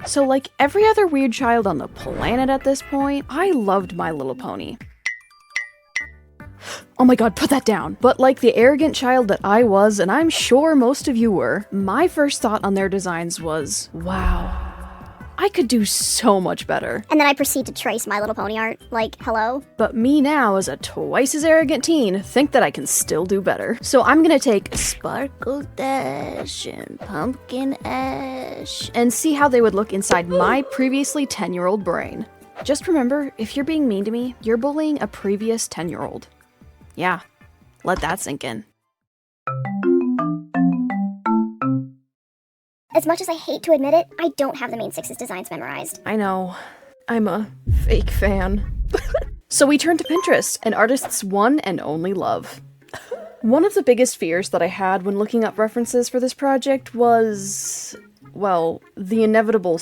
So like every other weird child on the planet at this point, I loved My Little Pony. Oh my god, put that down. But like the arrogant child that I was, and I'm sure most of you were, my first thought on their designs was, wow, I could do so much better. And then I proceed to trace My Little Pony art, like, hello? But me now, as a twice as arrogant teen, think that I can still do better. So I'm gonna take Sparkle Dash and Pumpkin Ash and see how they would look inside my previously 10-year-old brain. Just remember, if you're being mean to me, you're bullying a previous 10-year-old. Yeah, let that sink in. As much as I hate to admit it, I don't have the main six's designs memorized. I know. I'm a fake fan. So we turned to Pinterest, an artist's one and only love. One of the biggest fears that I had when looking up references for this project was, well, the inevitable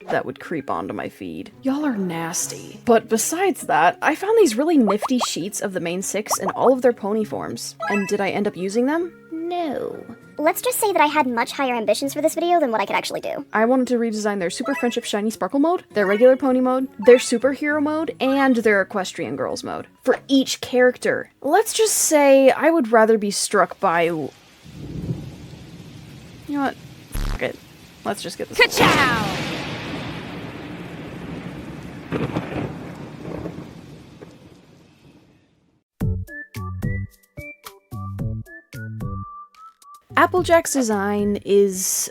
that would creep onto my feed. Y'all are nasty. But besides that, I found these really nifty sheets of the main six in all of their pony forms. And did I end up using them? No. Let's just say that I had much higher ambitions for this video than what I could actually do. I wanted to redesign their Super Friendship Shiny Sparkle mode, their regular pony mode, their superhero mode, and their Equestrian Girls mode. For each character. Let's just say I would rather be struck by... You know what? Fuck it. Let's just get this. Ka-chow! Applejack's design is,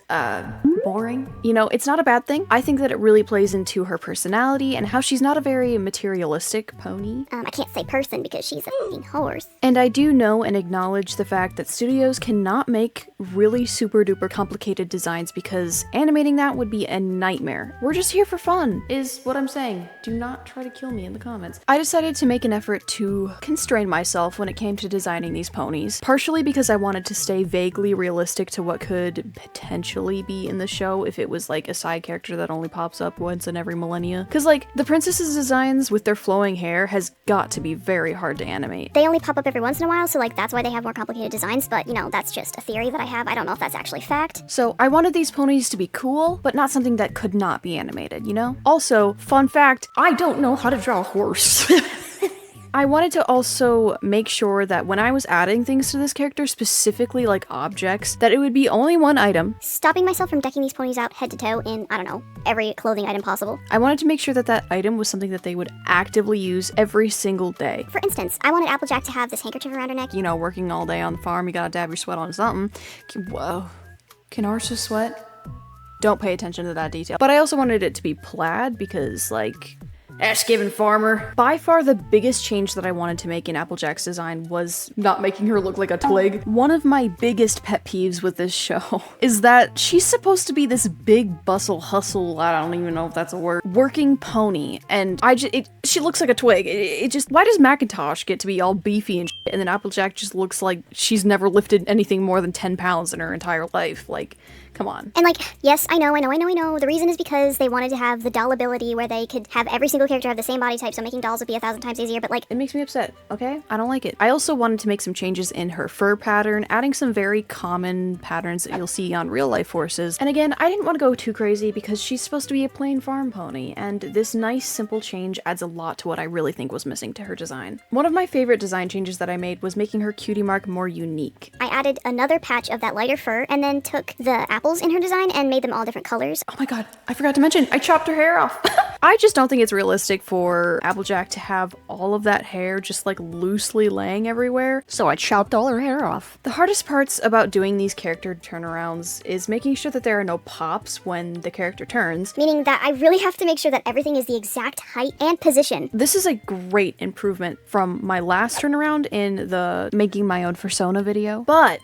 boring. You know, it's not a bad thing. I think that it really plays into her personality and how she's not a very materialistic pony. I can't say person because she's a f***ing horse. And I do know and acknowledge the fact that studios cannot make really super duper complicated designs because animating that would be a nightmare. We're just here for fun, is what I'm saying. Do not try to kill me in the comments. I decided to make an effort to constrain myself when it came to designing these ponies, partially because I wanted to stay vaguely realistic to what could potentially be in the show if it was like a side character that only pops up once in every millennia. Cause like the princesses' designs with their flowing hair has got to be very hard to animate. They only pop up every once in a while, so like that's why they have more complicated designs, but you know, that's just a theory that I have. I don't know if that's actually fact. So I wanted these ponies to be cool, but not something that could not be animated, you know? Also, fun fact, I don't know how to draw a horse. I wanted to also make sure that when I was adding things to this character, specifically like objects, that it would be only one item. Stopping myself from decking these ponies out head to toe in, I don't know, every clothing item possible. I wanted to make sure that that item was something that they would actively use every single day. For instance, I wanted Applejack to have this handkerchief around her neck. You know, working all day on the farm, you gotta dab your sweat on something. Whoa. Can horses sweat? Don't pay attention to that detail. But I also wanted it to be plaid because, like... Ash given farmer. By far the biggest change that I wanted to make in Applejack's design was not making her look like a twig. One of my biggest pet peeves with this show is that she's supposed to be this big bustle hustle, I don't even know if that's a word, working pony, and she looks like a twig. It just, why does Macintosh get to be all beefy and shit, and then Applejack just looks like she's never lifted anything more than 10 pounds in her entire life? Like, come on. And like, yes, I know. The reason is because they wanted to have the doll ability where they could have every single character have the same body type, so making dolls would be 1,000 times easier, but like... It makes me upset, okay? I don't like it. I also wanted to make some changes in her fur pattern, adding some very common patterns that you'll see on real life horses. And again, I didn't want to go too crazy because she's supposed to be a plain farm pony, and this nice, simple change adds a lot to what I really think was missing to her design. One of my favorite design changes that I made was making her cutie mark more unique. I added another patch of that lighter fur, and then took the apples in her design and made them all different colors. Oh my god, I forgot to mention, I chopped her hair off. I just don't think it's realistic for Applejack to have all of that hair just like loosely laying everywhere, so I chopped all her hair off. The hardest parts about doing these character turnarounds is making sure that there are no pops when the character turns. Meaning that I really have to make sure that everything is the exact height and position. This is a great improvement from my last turnaround in the making my own persona video, but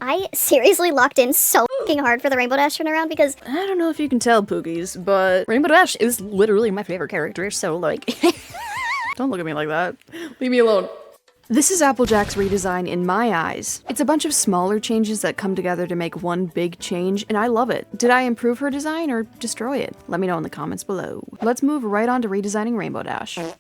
I seriously locked in so f***ing hard for the Rainbowdash turnaround because... I don't know if you can tell, Poogies, but Rainbowdash is literally my favorite character, so like... Don't look at me like that. Leave me alone. This is Applejack's redesign in my eyes. It's a bunch of smaller changes that come together to make one big change, and I love it. Did I improve her design or destroy it? Let me know in the comments below. Let's move right on to redesigning Rainbowdash.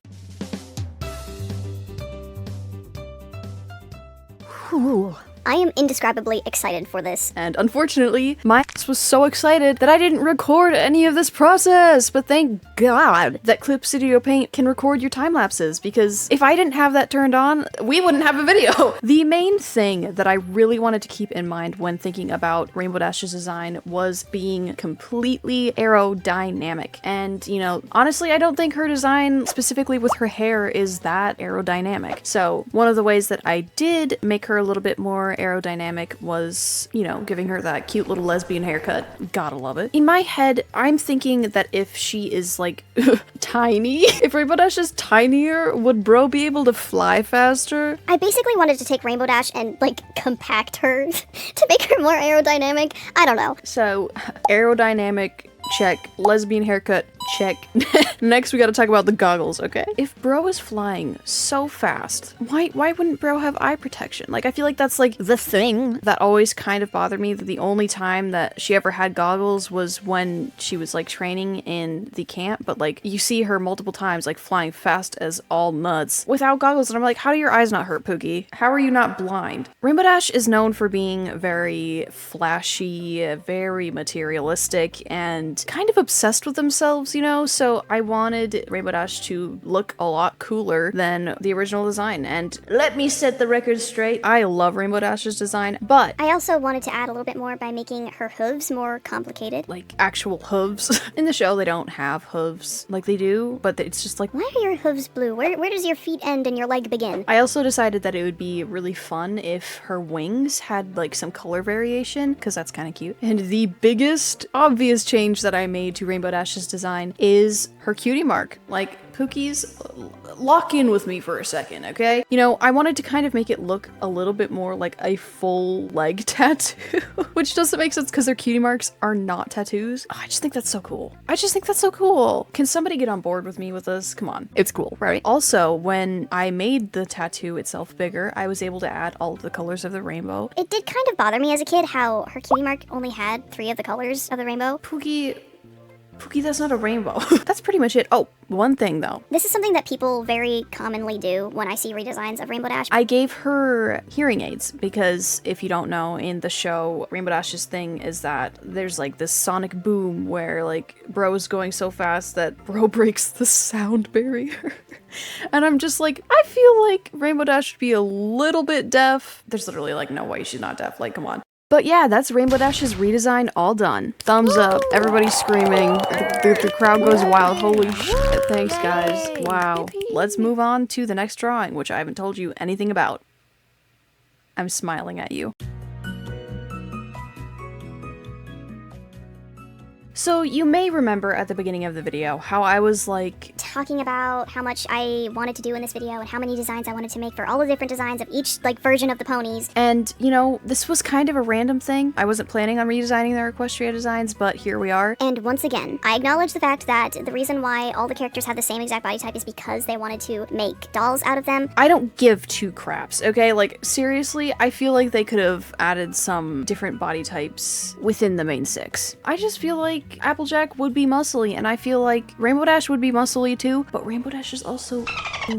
Whew. I am indescribably excited for this. And unfortunately, my just was so excited that I didn't record any of this process, but thank God that Clip Studio Paint can record your time lapses, because if I didn't have that turned on, we wouldn't have a video. The main thing that I really wanted to keep in mind when thinking about Rainbowdash's design was being completely aerodynamic. And, you know, honestly, I don't think her design, specifically with her hair, is that aerodynamic. So one of the ways that I did make her a little bit more aerodynamic was, you know, giving her that cute little lesbian haircut. Gotta love it. In my head, I'm thinking that if she is like tiny, if Rainbowdash is tinier, would bro be able to fly faster? I basically wanted to take Rainbowdash and, like, compact her to make her more aerodynamic. I don't know. So, aerodynamic, check. Lesbian haircut, check. Next, we gotta talk about the goggles, okay? If bro is flying so fast, why wouldn't bro have eye protection? Like, I feel like that's like the thing that always kind of bothered me, that the only time that she ever had goggles was when she was like training in the camp, but like you see her multiple times like flying fast as all nuts without goggles, and I'm like, how do your eyes not hurt, Pookie? How are you not blind? Rainbowdash is known for being very flashy, very materialistic, and kind of obsessed with themselves, you know? So I wanted Rainbowdash to look a lot cooler than the original design, and let me set the record straight. I love Rainbowdash's design, but I also wanted to add a little bit more by making her hooves more complicated. like actual hooves. In the show, they don't have hooves like they do, but it's just like, Why are your hooves blue? Where does your feet end and your leg begin? I also decided that it would be really fun if her wings had like some color variation, because that's kind of cute. And the biggest obvious change that I made to Rainbowdash's design is her cutie mark. Like, Pookie's, lock in with me for a second, okay? You know, I wanted to kind of make it look a little bit more like a full leg tattoo, which doesn't make sense because their cutie marks are not tattoos. Oh, I just think that's so cool. I just think that's so cool. Can somebody get on board with me with this? Come on. It's cool, right? Also, when I made the tattoo itself bigger, I was able to add all of the colors of the rainbow. It did kind of bother me as a kid how her cutie mark only had 3 of the colors of the rainbow. Pookie, that's not a rainbow. That's pretty much it. Oh, one thing though. This is something that people very commonly do when I see redesigns of Rainbowdash. I gave her hearing aids because, if you don't know, in the show, Rainbowdash's thing is that there's like this sonic boom where like bro is going so fast that bro breaks the sound barrier. And I'm just like, I feel like Rainbowdash should be a little bit deaf. There's literally like no way she's not deaf. Like, come on. But yeah, that's Rainbowdash's redesign all done. Thumbs up, everybody's screaming, the crowd goes wild, holy shit, thanks guys, wow. Let's move on to the next drawing, which I haven't told you anything about. I'm smiling at you. So you may remember at the beginning of the video how I was like talking about how much I wanted to do in this video and how many designs I wanted to make for all the different designs of each like version of the ponies. And you know, this was kind of a random thing. I wasn't planning on redesigning their Equestria designs, but here we are. And once again, I acknowledge the fact that the reason why all the characters have the same exact body type is because they wanted to make dolls out of them. I don't give two craps, okay? Like, seriously, I feel like they could have added some different body types within the main 6. I just feel like Applejack would be muscly, and I feel like Rainbowdash would be muscly too, but Rainbowdash is also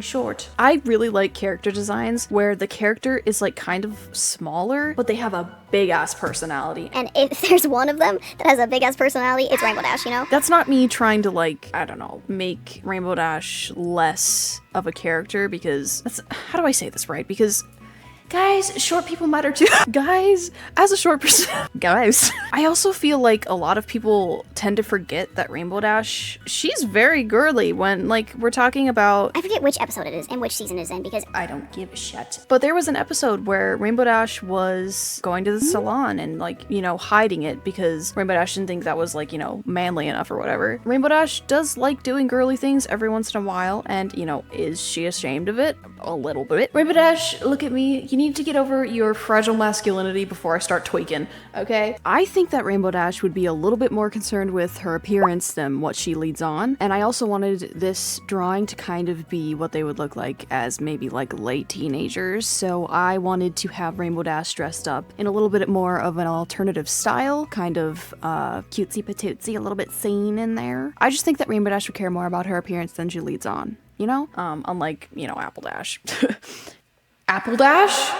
short. I really like character designs where the character is like kind of smaller, but they have a big ass personality. And if there's one of them that has a big ass personality, it's Rainbowdash, you know? That's not me trying to like, I don't know, make Rainbowdash less of a character, because that's, how do I say this right? Because guys, short people matter too. Guys, as a short person, guys. I also feel like a lot of people tend to forget that Rainbowdash, she's very girly when like we're talking about, I forget which episode it is and which season it is in because I don't give a shit. But there was an episode where Rainbowdash was going to the salon and like, you know, hiding it because Rainbowdash didn't think that was like, you know, manly enough or whatever. Rainbowdash does like doing girly things every once in a while, and you know, is she ashamed of it? A little bit. Rainbowdash, look at me. You need to get over your fragile masculinity before I start tweaking, okay? I think that Rainbowdash would be a little bit more concerned with her appearance than what she leads on, and I also wanted this drawing to kind of be what they would look like as maybe like late teenagers, so I wanted to have Rainbowdash dressed up in a little bit more of an alternative style, kind of cutesy patootsy, a little bit sane in there. I just think that Rainbowdash would care more about her appearance than she leads on, you know? Unlike, you know, Appledash. Appledash?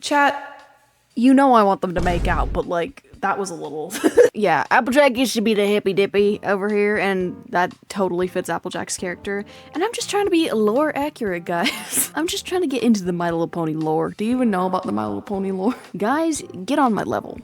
Chat, you know I want them to make out, but like, That was a little... Yeah, Applejack used to be the hippy dippy over here, and that totally fits Applejack's character. And I'm just trying to be lore accurate, guys. I'm just trying to get into the My Little Pony lore. Do you even know about the My Little Pony lore? Guys, get on my level.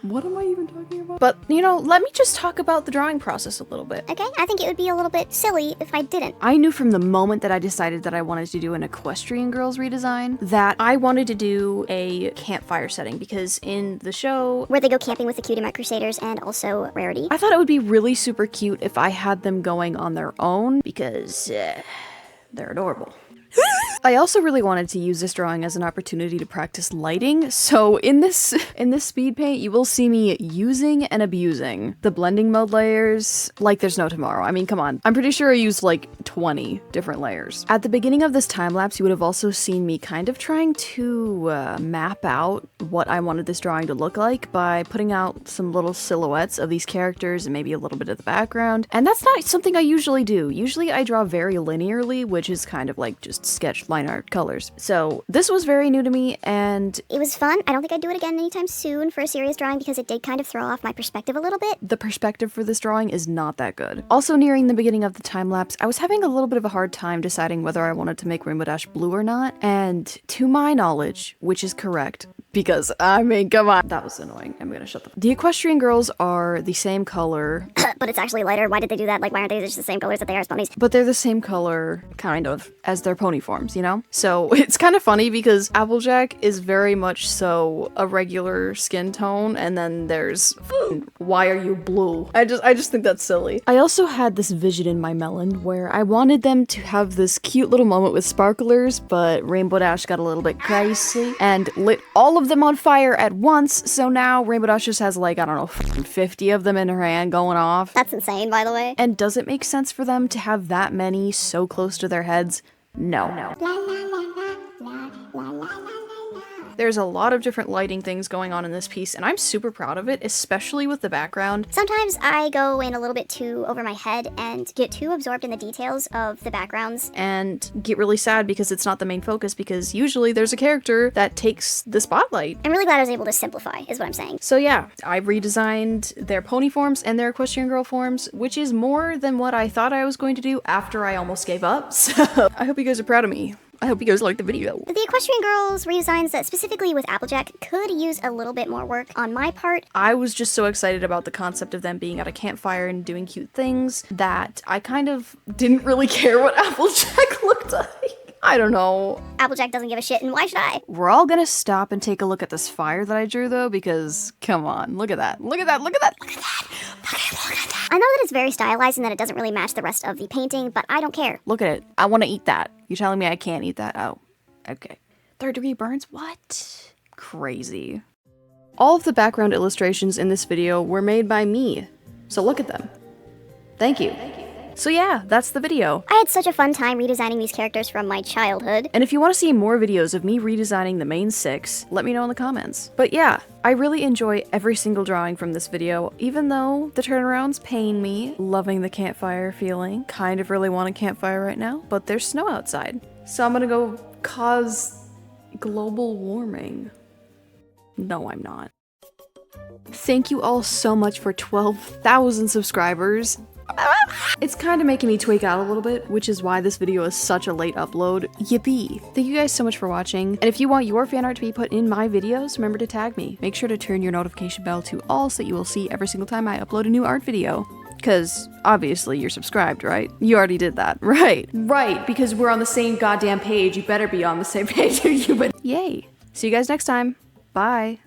What am I even talking about? But, you know, let me just talk about the drawing process a little bit. Okay, I think it would be a little bit silly if I didn't. I knew from the moment that I decided that I wanted to do an Equestrian Girls redesign that I wanted to do a campfire setting, because in the show Where they go camping with the Cutie Mark Crusaders and also Rarity. I thought it would be really super cute if I had them going on their own, because they're adorable. I also really wanted to use this drawing as an opportunity to practice lighting, so in this speed paint, you will see me using and abusing the blending mode layers like there's no tomorrow. I mean, come on. I'm pretty sure I used like 20 different layers. At the beginning of this time lapse, you would have also seen me kind of trying to map out what I wanted this drawing to look like by putting out some little silhouettes of these characters and maybe a little bit of the background. And that's not something I usually do. Usually I draw very linearly, which is kind of like just sketch line art colors. So this was very new to me, and it was fun. I don't think I'd do it again anytime soon for a serious drawing because it did kind of throw off my perspective a little bit. The perspective for this drawing is not that good. Also, nearing the beginning of the time lapse, I was having a little bit of a hard time deciding whether I wanted to make Rainbowdash blue or not, and to my knowledge, which is correct, because, I mean, come on. That was annoying. I'm gonna shut the... The Equestrian Girls are the same color. But it's actually lighter. Why did they do that? Like, why aren't they just the same colors that they are as ponies? But they're the same color, kind of, as their pony forms, you know? So it's kind of funny because Applejack is very much so a regular skin tone, and then there's why are you blue? I just think that's silly. I also had this vision in my melon where I wanted them to have this cute little moment with sparklers, but Rainbowdash got a little bit crazy and lit all of them on fire at once, so now Rainbowdash just has like, I don't know, 50 of them in her hand going off. That's insane, by the way. And does it make sense for them to have that many so close to their heads? No. There's a lot of different lighting things going on in this piece, and I'm super proud of it, especially with the background. Sometimes I go in a little bit too over my head and get too absorbed in the details of the backgrounds. And get really sad because it's not the main focus, because usually there's a character that takes the spotlight. I'm really glad I was able to simplify, is what I'm saying. So yeah, I redesigned their pony forms and their Equestrian Girl forms, which is more than what I thought I was going to do after I almost gave up, so I hope you guys are proud of me. I hope you guys liked the video. The Equestrian Girls redesigns that specifically with Applejack could use a little bit more work on my part. I was just so excited about the concept of them being at a campfire and doing cute things that I kind of didn't really care what Applejack looked like. I don't know. Applejack doesn't give a shit, and why should I? We're all gonna stop and take a look at this fire that I drew though, because come on, look at that. Look at that, look at that, look at that. Look at that. I know that it's very stylized and that it doesn't really match the rest of the painting, but I don't care. Look at it. I want to eat that. You're telling me I can't eat that? Oh, okay. 3rd-degree burns? What? Crazy. All of the background illustrations in this video were made by me, so look at them. Thank you. So yeah, that's the video. I had such a fun time redesigning these characters from my childhood. And if you want to see more videos of me redesigning the main 6, let me know in the comments. But yeah, I really enjoy every single drawing from this video, even though the turnarounds pain me. Loving the campfire feeling. Kind of really want a campfire right now, but there's snow outside. So I'm gonna go cause global warming. No, I'm not. Thank you all so much for 12,000 subscribers. It's kind of making me tweak out a little bit, which is why this video is such a late upload. Yippee! Thank you guys so much for watching, and if you want your fan art to be put in my videos, remember to tag me. Make sure to turn your notification bell to all so that you will see every single time I upload a new art video. Because, obviously, you're subscribed, right? You already did that, right? Right, because we're on the same goddamn page. You better be on the same page, or you better- Yay! See you guys next time. Bye!